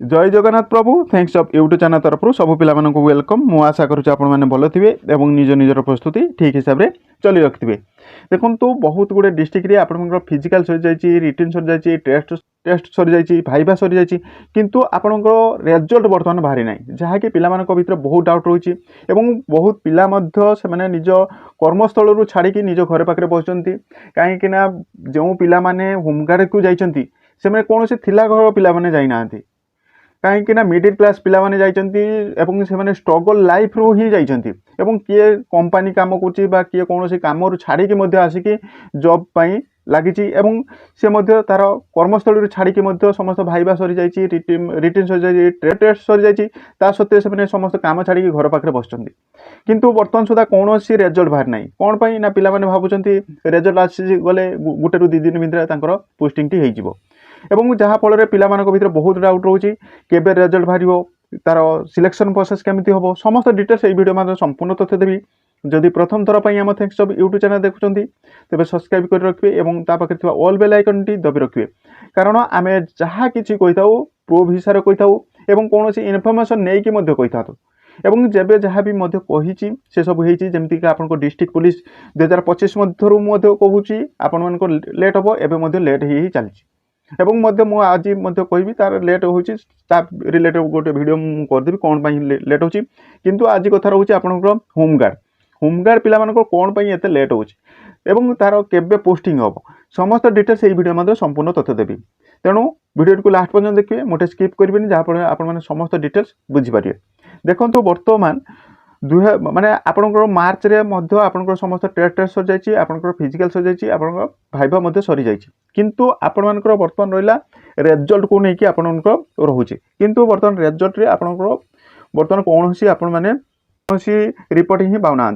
जय जगन्नाथ प्रभु thanks of YouTube channel तरफ सब पिला वेलकम मु आशा करुँच आपने भल थे और निज निजर प्रस्तुति ठीक हिसाब से चली रखिथे। देखो तो बहुत गुड़े डिस्ट्रिक्ट रे आपंकर फिजिकल सरी जाइए रिटर्न सरी जाइए टेस्ट सरी जाइए भाइबा सरी जाइए किंतु आपंकर रिजल्ट बर्तमान बाहरी ना जहाँकि पिला भर बहुत डाउट रही बहुत पिला से निज कर्मस्थल छाड़ी निज घर पाखे बसुँच कहीं जो पिला होमगार्ड को जाइए से कौन से थिला घर पिला जाइना कहीं मिडिल क्लास पिला माने जाइए स्ट्रगल लाइफ रू ही जाइए किए कंपनी काम कर किए कौन कम छाड़ी आसिक जॉब पाई लगी से तार कर्मस्थल छाड़ी समस्त भाइबा सरी जाइए रिटर्न सरी जाइए टेस्ट सरी जाइए सत्वे से समस्त काम छाड़ी घर पाखे बसुँच किंतु बर्तमान सुधा कौन रिजल्ट बाहर ना कौन पाई ना पिला भावुंट रिजल्ट आसी गले गोटे रू 2 दिन भितर पोस्टिंग टी हो जहाँफल पिला भर बहुत डाउट रोचे केबे रिजल्ट बाहर तार सिलेक्शन प्रोसेस केमती हम समस्त डिटेल्स ये वीडियो संपूर्ण तथ्य देवी जदि प्रथम थर पर आम थैंक्स ऑफ यूट्यूब चैनल देखुं तेज सब्सक्राइब कर रखिए और पाखे ऑल बेल आइकन टी दबी रखिए कारण आम जहाँ कि प्रो भिसा कही था कौन इनफर्मेशन नहीं कही था एवं जब जहाँ भी कही से सब होमती आप डिस्ट्रिक्ट पुलिस 2025 मध्य कहूँ आपण लेट हम एवं लेट ही चलती एवं आज कहि तार लेट हो रिलेटेड गोटे वीडियो करदेवी कौन लेट हो किंतु आज कथा रोचे आपंकर होमगार्ड पिला कौन एत लेट हो तार केबे पोस्टिंग हम समस्त डिटेल्स ये वीडियो संपूर्ण तथ्य देवी तेणु वीडियो को लास्ट पर्यटन देखिए मोटे स्किप करेंगे जहाँफल आप समस्त डिटेल्स बुझीपारे। देखो बर्तमान माने आपंकर मार्च रे आपंकर समस्त टेस्ट सरी जाइए आपंकर फिजिकल सरी जाइए आपंकर भाइबा सरी जाइए किंतु आपण बर्तमान रहा रिजल्ट को लेकिन आपंकर रोचे किंतु बर्तमान रिजल्ट रे आपंकर बर्तमान कौन आपण मैंने कौन रिपोर्टिंग ही पाऊना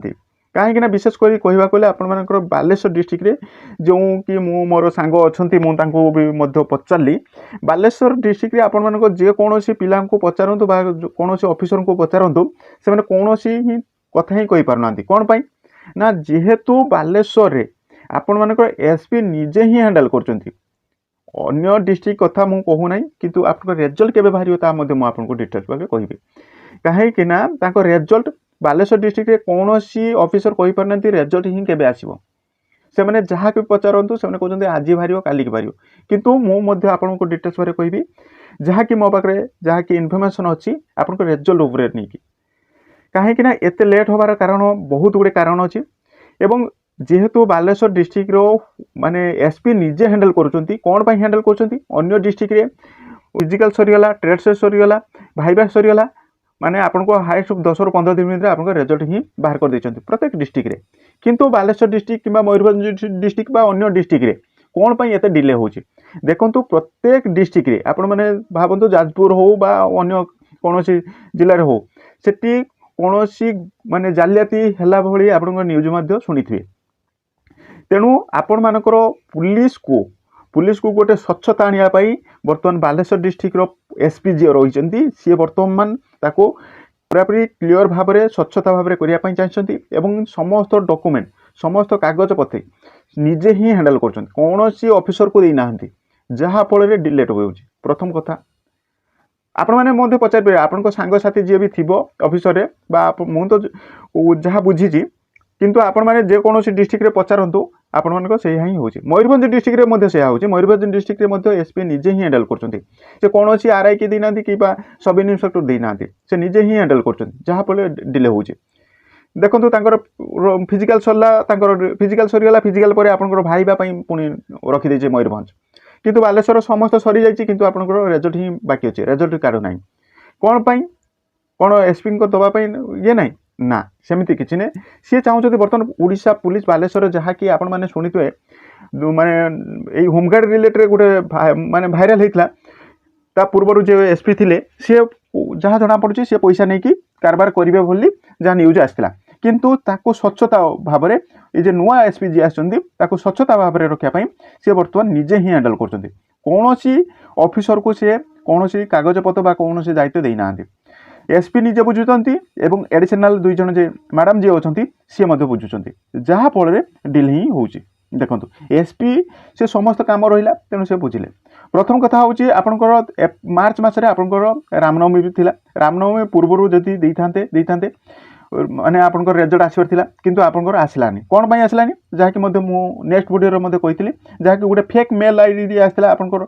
कहीं विशेषकर कहवाक आपर बालेश्वर डिस्ट्रिक्ट रे जो कि मोर सांग अच्छा भी पचारि बालेश्वर डिस्ट्रिक्ट रे आपण जेकोसी पिला पचारतु कौन ऑफिसर को पचारतु से कौन ही कथा ही कही पारना कौन पाई ना जेहेतु बालेश्वर रे आपण मानकर एसपी निजे ही हैंडल करछंती अन्य डिस्ट्रिक्ट कथा मु कहूना किंतु आपन रिजल्ट केबे बाहरियो ता मध्ये मु आपन को डिटेल्स भाबे कहिबे काहे कि ना ताको रिजल्ट बालेश्वर डिस्ट्रिक्ट रे कौनसी ऑफिसर कहि पारनती रिजल्ट ही केबे आसीबो से माने जहाँ कि पचारतु से कहते आज बाहर काली की बाहर किंतु मुझे आपन को डिटेल्स बारे कहि जहाँ कि मो पाखे जहाँ कि इनफर्मेशन अच्छी आपन को रिजल्ट उपरे नहीं कहीं ना एत लेट होबार कारण बहुत गुड़े कारण अच्छी एवं जेहेतु बालेश्वर डिस्ट्रिक्ट रो माने एसपी निजे हैंडल करुँच कौन पाई हैंडल कर डिस्ट्रिक्ट रे फिजिकल सरीगला ट्रेड से सरीगला भाइबा सरीगला माने आपन को हाईएस्ट 10 ରୁ 15 दिन भितर आपन रिजल्ट ही बाहर कर देछंती प्रत्येक डिस्ट्रिक्ट रे किंतु बालेश्वर डिस्ट्रिक्ट किंबा मयूरभंज डिस्ट्रिक्ट बा अन्य डिस्ट्रिक्ट रे कौन पाई एते डिले होची देखंतु प्रत्येक डिस्ट्रिक्ट रे आपन माने भाबंतु जाजपुर हो बा अन्य कोनोसी जिल्ला रे हो सेठी कोनोसी माने जालियाती हला भली आपन न्यूज मध्ये सुनिथिबे तेणु आपण मानकर पुलिस को गोटे स्वच्छता आनिया पाई बर्तमान बालेश्वर डिस्ट्रिक्ट रो एसपी जी रही सी बर्तमान ताको पूरापूरी क्लियर भाव में स्वच्छता भाव में करने चाहते एवं समस्त डॉक्यूमेंट समस्त कागज पत्र निजे ही हैंडल कर कौन सी ऑफिसर को देना जहाँफल डिलेट हो प्रथम कथा आपण मैंने पचार पारे आपण सांगसाथी जी भी थी ऑफिसर मुझे जहाँ बुझी किंतु आपण मैंने जेकोसी डिस्ट्रिक्ट रे पचारतु आपण मानक से ही हो मयूरभंज डिस्ट्रिक्ट रे से हो मयूरभंज डिस्ट्रिक्ट रे एसपी निजे ही हैंडल कर कौन आरआई की देना कि सब इन्स्पेक्टर देना से निजे ही हैंडल कर जहाँफल डिले हो देखो फिजिकल सरला फिजिकल सरीगला फिजिकल पर आपंकर भाइबा पुणी रखीदे मयूरभंज किंतु बालेश्वर समस्त सरी जाइए किंतु आपंकर रिजल्ट ही बाकी अच्छे रिजल्ट कार्ड ना कौन पाई कौन एसपी को दवाई ये ना ना सेमती किसी ने सी चाहते बर्तमान ओडिशा पुलिस बालेश्वर जहाँ कि आपण मैंने शुणिथे माने होमगार्ड रिलेटेड गोटे माने भाइराल होता पूर्वर जो एसपी थे सी जहाँ जना पड़ी सी पैसा नहीं कि कारबार करेंगे बोली जहाँ न्यूज आसला किंतु ताको स्वच्छता भाव में ये नुआ एसपी जी आसको स्वच्छता भाव में रखापी सी बर्तमान निजे ही हैंडल कर कौन ऑफिसर को सी कौन कागजपत्र कौन दायित्व देना एसपी निजे बुझुंट एवं एडिशनल 2 जन जे मैडम जी अच्छा सी बुझुंट जहाँफल डिले ही हो देखो एसपी से समस्त काम रहा तेणु से बुझे प्रथम कथा हूँ आपंकर मार्च मसरे आपंकर रामनवमी भी थिला रामनवमी पूर्व जदि देते माने आपंकर रेजल्ट आसबार थिला किंतु आपंकर आसलानी कौन पाई आसलानी जहाँकि नेक्स्ट वीडियो कही जहाँकि गोटे फेक मेल आईडी आसला आपंकर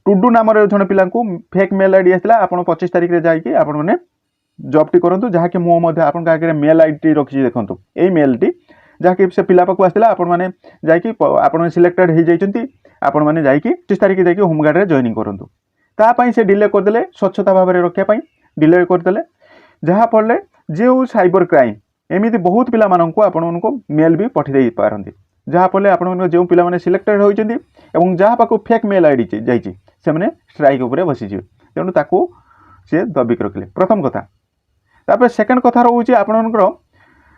टुडू नाम जन पिला फेक मेल आईडी आसला आप 25 तारिख में जाकि आपण मैंने जॉब टी करूँ जहाँकि मुझे आपन आगे मेल आईडी रखी देखूँ यही मेल टी जहाँकि से पिला पाक आसला आपण मैंने जाकि सिलेक्टेड हो जाती आपण मैंने जाकि 25 तारिख जाकि होमगार्ड में जॉइनिंग करूँ तापाई से डिले करदे स्वच्छता भाव में रखापी डिले करदे जहाँफल जो साइबर क्राइम एमती बहुत पिला मानक आपण मेल भी पठे पारती जहाँफल आपण जो पिला सिलेक्टेड होती जहाँ पाक फेक मेल आईडी जाइए से स्ट्राइक उपर बसीजे तेणु ताकू सी दबिक रखिले प्रथम कथा तापर सेकेंड कथा रोचे आपणकर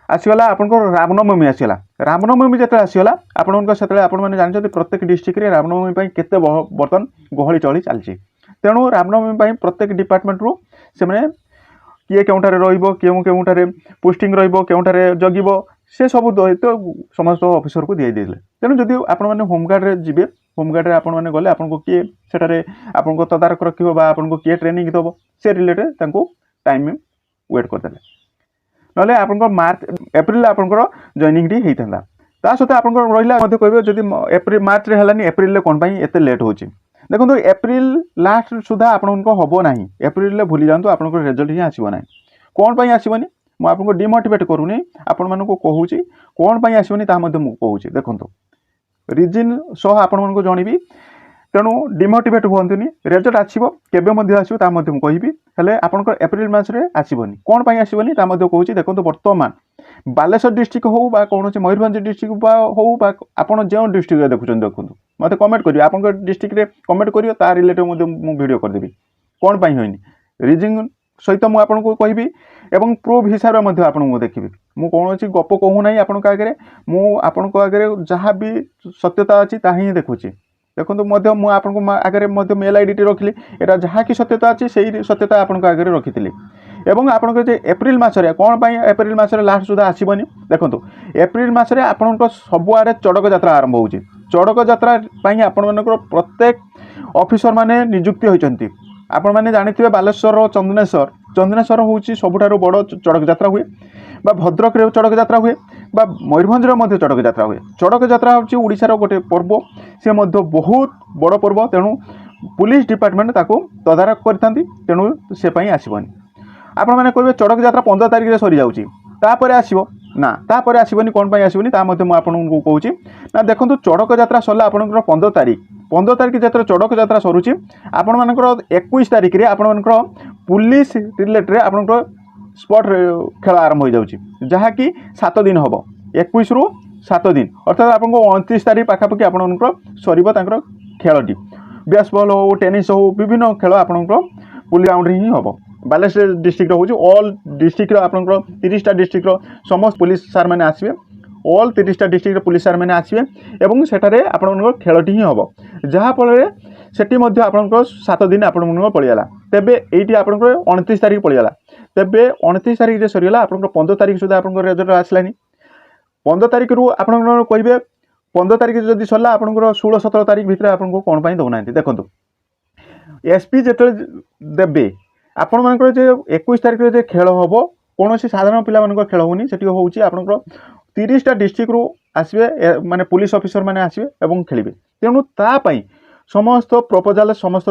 आसीगला आपंकर रामनवमी आसीगला रामनवमी जो आसीगला आपंकर से आपने जानते प्रत्येक डिस्ट्रिक्ट रे रामनवमी केते बर्तन गहली चली चलती तेणु रामनवमी प्रत्येक डिपार्टमेंट रू से किए केउठारे रहिबो केउठारे पोस्टिंग रहिबो केउठारे जगिबो से सब दायित्व समस्त ऑफिसर को दिए देले तेणु जदि आपण माने होमगार्ड रे जिबे होमगार्ड रे आपण माने गले आपनको किए सेटारे आपनको तदारक रखिबो बा आपनको किए ट्रेनिंग दबो से रिलेटेड तांको टाइम वेट कर देले नले आपनको मार्च एप्रिल आपनको जॉइनिंग टी हेइतंदा ता सते आपनको रहिला मध्ये कहबे जदि एप्रिल मार्च रे हलानी एप्रिल ले कोन पई एते लेट होची देखो एप्रिल लास्ट सुधा आपको हम ना एप्रिल भूली जातु आप रिजल्ट ही आसब ना कौन पर आसबनी मुझे आपको डिमोटिवेट करूनी आपण मानक कहूँ कौन पर आसबनी कहूँ देखो रिजन सह आपण को जनइबी तेणु डिमोटिवेट हुआ रिजल्ट आसो केवे आसो कहि हेले आपंकर एप्रिल मसरे आसबनी कौन पर आसबनी कहूँ देखो बर्तमान बालेश्वर डिस्ट्रिक्ट हो कौन मयूरभंज डिस्ट्रिक्ट हो आपड़ जो डिस्ट्रिक्ट देखुं देखो मत कमेंट करेंगे आप डिस्ट्रिक्ट कमेंट करेंगे ता रिलेटेड मुझे वीडियो करदेवी कौन पर होनी रिजन सहित मुझे कहि एवं प्रूफ हिसाब से आपको देखी मुझे कौन गप कहूना आपण आगे मुझे आगे जहाँ भी सत्यता अच्छी ता ही देखुची देखो मुझे आगे मेल आईडी रखिली यहाँ जहाँ कि सत्यता अच्छी से सत्यता आपको आगे रखी एवं आपन एप्रिल मसरे कौन पर एप्रिल मसरे लास्ट सुधा आसबनी देखो एप्रिल मसरे आपण सबुआड़े चड़क यात्रा आरंभ हो चड़क यात्रा आपण प्रत्येक ऑफिसर माने नियुक्ति होती आपण मैंने जानते बालेश्वर चंदनेश्वर चंदनेश्वर हूँ सबुठ बड़ चड़क यात्रा हुए बा भद्रक चड़क यात्रा हुए बा मयूरभंज चड़क यात्रा हुए चड़क यात्रा हूँ ओडिशार गोटे पर्व से बहुत बड़ पर्व तेणु पुलिस डिपार्टमेंट ताको तदारक करथांती तेणु से आसबनी आपण मैंने कहे चड़क यात्रा 15 तारिख में सरी जाऊँगी तापर आसो ना तापर आसबनी कौन पर आसबनी मुझे कहूँ ना देखो चड़क यात्रा सरला आपंकर 15 तारिख जो चड़क यात्रा सरुची आपण मानकर 21 तारिख में आपण पुलिस रिलेटेड आपंकर स्पॉट खेल आरंभ हो जाऊँगी जहाँकि 7 दिन हम 21 रु 7 दिन अर्थात आपको 29 तारिख पाखापाखि आपंकर सर खेलटी बेसबॉल हो टेनिस हो विभिन्न खेल आपंकर पुलिस ग्राउंड ही हम बालेश्वर डिस्ट्रिक्ट हूँ ऑल डिस्ट्रिक्ट आपंकर 30टा डिस्ट्रिक्ट समस्त पुलिस सार मैंने आसवे ऑल 30टा डिस्ट्रिक्ट पुलिस सार मैंने आसवे एवं सेठारे आपंकर खेलटी ही हम जहाँफल सेठी आपंकर 7 दिन आपंकर पड़ीगला तेबे ये आपंकर 29 तारिख पड़ीगला तेबे 29 तारिख जो सरीगला आपंकर 15 तारिख सुधा आपंकर रिजल्ट आसलानी 15 तारिख रु आपंकर कहे 15 तारिख जब सरला आपंकर 16-17 तारिख भितर आपको कौन पर दौना देखो एसपी जो देवे आपण मानकर जो 21 तारिख जो खेल हम कौन साधारण पिला खेल होनी से हूँ आपंकर 30टा डिस्ट्रिक्ट रु आसवे माने पुलिस ऑफिसर माने आसवे एवं खेलिबे तेणु तापाई समस्त प्रपोजाल समस्त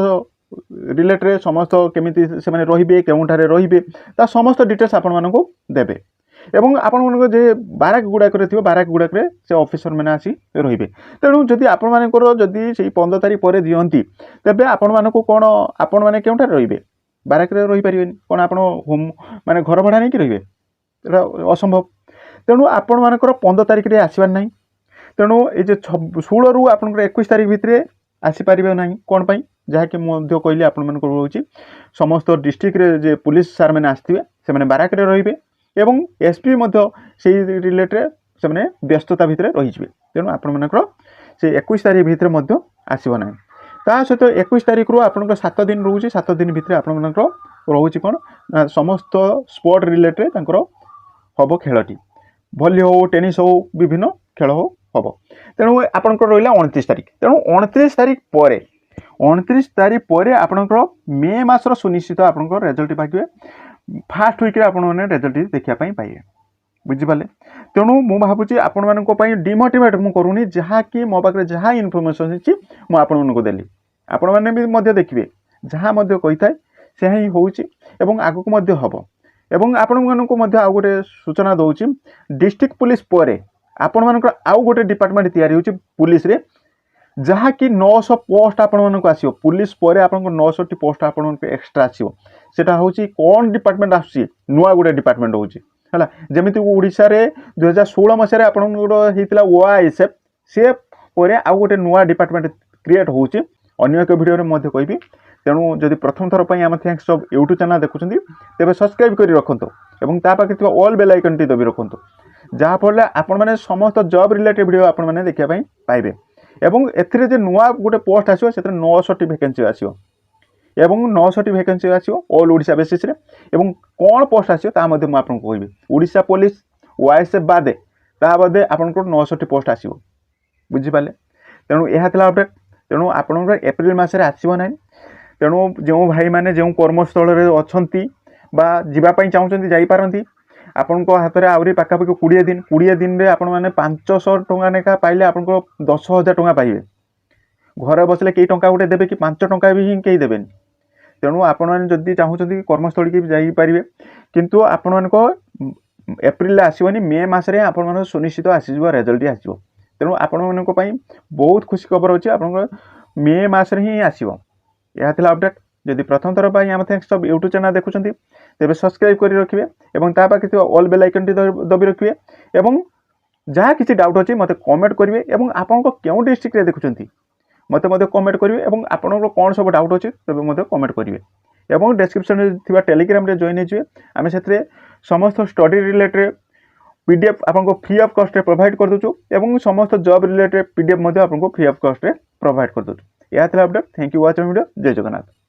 रिलेटेड समस्त केमिति से माने रहिबे केउठारे रहिबे ता समस्त डिटेल्स आपण मानको देबे एवं आपण मानको जे बाराक गुडाक रे थिबो बाराक गुडाक रे से ऑफिसर माने आसी रहिबे तेणु जदि आपण मानकर जदि सेही 15 तारिख पर दियंती तेबे आपण मानको कोन आपण माने केउठारे रहिबे बाराक रे रहि परिबेनी कोन आपण होम माने घर भड़ा नै कि रहिबे एटा असंभव तेणु आपण मानकर 15 तारिख रे आसीबार नाही तेणु ए जे 16 रु आपनकर 21 तारिख भितरे आसी परिबे नाही कोन पई जहाँकि मध्य कहली आपण मानकर होची समस्त डिस्ट्रिक्ट रे जे पुलिस सार मैंने आसथिबे से माने बाराक रे रहिबे एवं एसपी मध्य सेही रिलेटेड से माने व्यस्तता भितरे रहिजिबे तेणु आपण मानकर से 21 तारिख भितरे मध्य आसीबो नाही ता सहित 21 तारिख रु आपनकर 7 दिन रोची 7 दिन भितरे आपण मानकर रोची कोन समस्त स्पोर्ट रिलेटेड तांकर हबो खेलटी भली हो टेनिस हो विभिन्न खेल हो हम तेणु आपंकर रहा 29 तारीख तेणु 29 तारीख पर 29 तारीख पर आपंकर मे मासर सुनिश्चित आपंकर रेजल्ट पाइबे फास्ट वीक आपने रेजल्ट देखापी पाइबे बुझिपारे तेणु मु भावुँ आपण मानी डिमोटिवेट मुझे करूनी जहाँकि मो पाखे जहाँ इनफर्मेशन अच्छी मुझे आपण मानक देली आपण मैंने भी देखिए जहाँ कही थाए से ही होगा आगक हम एवं आपण मानक आउ गोटे सूचना दूसरी डिस्ट्रिक्ट पुलिस पर आपण मानक आउ गोटे डिपार्टमेंट तैयारी होची पुलिस रे जहाँकि 900 पोस्ट आपण मानक आसीओ पुलिस पर आप 900 टी पोस्ट आपण मानक एक्स्ट्रा आसीओ सेटा होची कौन डिपार्टमेंट आसी नुआ गोटे डिपार्टमेंट होची हला जेमिति ओडिसा रे 2016 मसिया रे आपण हेतिला ओआईएसएफ से पर आउ गोटे नुआ डिपार्टमेंट क्रिएट होची अन्य एक वीडियो रे मध्ये कहबी तेणु जदि प्रथम थर पर आम थैंक्स जॉब यूट्यूब चैनल देखुं तेज सब्सक्राइब कर रखुद और ता पाखे ऑल बेल आइकन टी दबी रखुद जहाँफल आपण मैंने समस्त जॉब रिलेटेड वीडियो आपण मैंने देखा पाइबे एवं एथिरे जे नुआ गोटे पोस्ट आसो से 900 टी वैकेंसी आसो एवं 900 टी वैकेंसी आसो ऑल ओडिशा बेसिस रे एवं कौन पोस्ट आसो ता मध्ये मु आपन कहबी ओडिशा पुलिस ओआईएसएफ बादे ता बादे आपन को 900 टी पोस्ट आसो बुझी पाले तेणु यह थिला अपडेट तेणु आपन एप्रिल मास रे आसीबो नै तेणु जो भाई माने जो कर्मस्थल रे अछंती बा जीवा पई चाहउछंती जाई पारंती आपण को हाथ में आहरी पाखापाखि 20 दिन रे आपण माने 500 टंका नेखा पाइले आपण को 10,000 टंका पाइबे घर बसले कई टंका गोटे देबे कि 5 टंका भी ही कई देबेन तेणु आपण माने जदि चाहउछंती कर्मस्थल की जाई पारिबे किंतु आपण मान को एप्रिल आसीबनी मे मास रे आपण मान सुनिश्चित आसीबो रिजल्ट आसीबो तेणु आपण मान को पई बहुत खुशी खबर अछि आपण को मे मास रे ही आसीबो यह थिला अपडेट जदि प्रथम थर पर आम थैंक्स सब यूट्यूब चैनल देखुं तेज सब्सक्राइब कर रखिए और ता पाखे ऑल बेल आइकन टी दबी रखिए और जहाँ किसी डाउट अच्छी मत कमेंट करेंगे और आपन को क्यों डिस्ट्रिक्ट देखुं मत कमेंट करेंगे और आपन कौन सब डाउट अच्छी तब मत कमेंट करेंगे और डिस्क्रिप्शन थी टेलीग्राम रे जॉइन हो आम से समस्त स्टडी रिलेटेड पीडीएफ आपको फ्री ऑफ कॉस्ट प्रोवाइड कर दूँ और समस्त जॉब रिलेटेड पीडीएफ आपको फ्री ऑफ कॉस्ट प्रोवाइड कर दूँ यह update thank you watching video जय जगन्नाथ।